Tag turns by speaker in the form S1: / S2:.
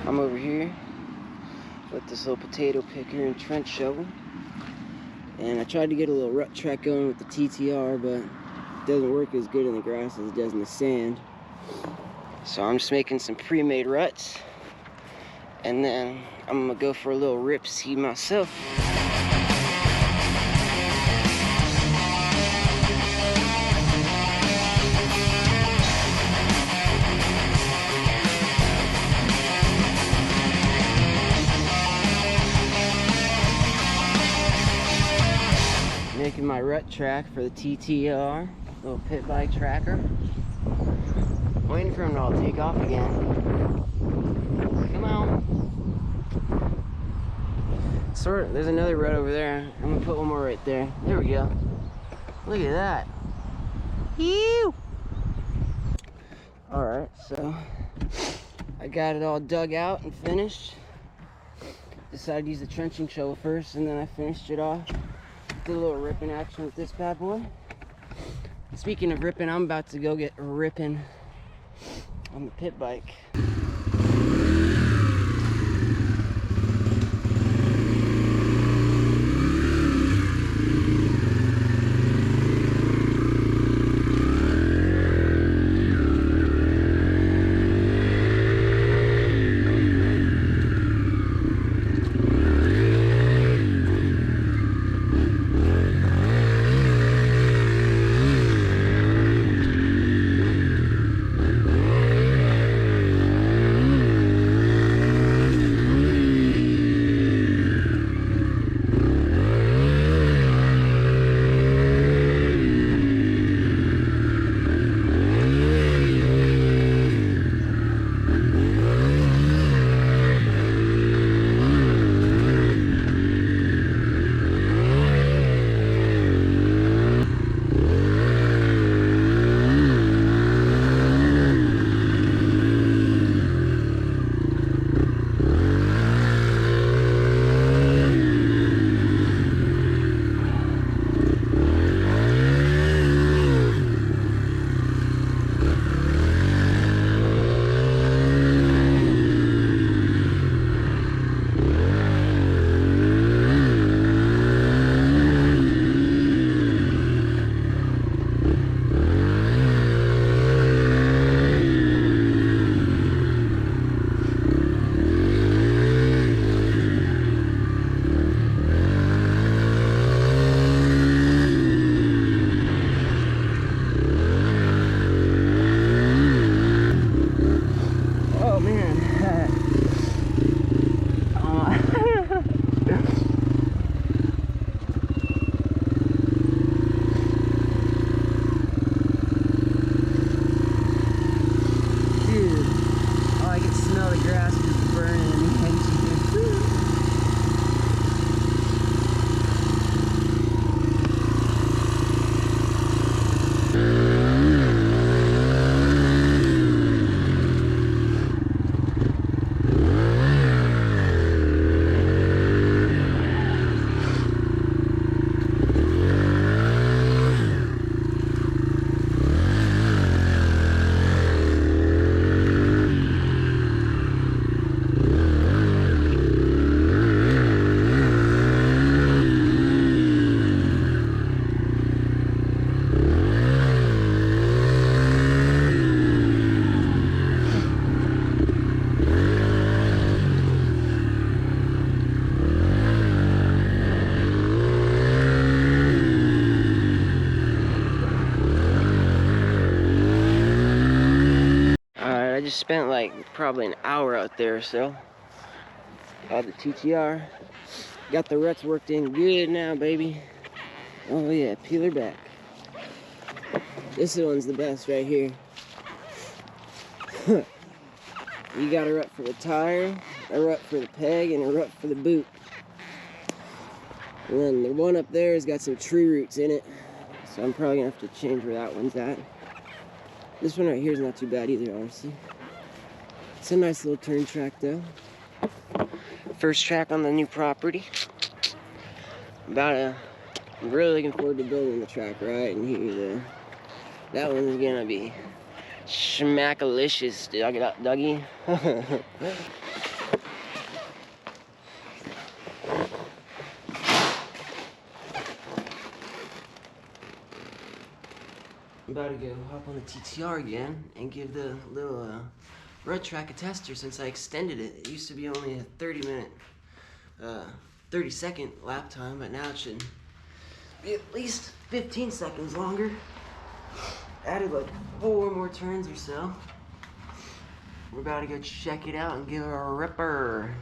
S1: I'm over here with this little potato picker and trench shovel, and I tried to get a little rut track going with the TTR, but it doesn't work as good in the grass as it does in the sand. So I'm just making some pre-made ruts, and then I'm gonna go for a little rip seed myself. Making my rut track for the TTR, little pit bike tracker. Waiting for him to all take off again. Come on. There's another rut over there. I'm gonna put one more right there. There we go. Look at that. Ew. Alright, so I got it all dug out and finished. Decided to use the trenching shovel first, and then I finished it off. Did a little ripping action with this bad boy. Speaking of ripping, I'm about to go get ripping on the pit bike. I just spent like probably an hour out there or so. Got the TTR. Got the ruts worked in good now, baby. Oh yeah, peel her back. This one's the best right here. You got a rut for the tire, a rut for the peg, and a rut for the boot. And then the one up there has got some tree roots in it, so I'm probably gonna have to change where that one's at. This one right here is not too bad either, honestly. It's a nice little turn track though. First track on the new property. I'm really looking forward to building the track right in here. That one's gonna be schmackalicious, dude. I'll get out, Dougie. about to go hop on the TTR again and give the little rut track a tester since I extended it. It used to be only a 30-second lap time, but now it should be at least 15 seconds longer. Added like 4 more turns or so. We're about to go check it out and give it a ripper.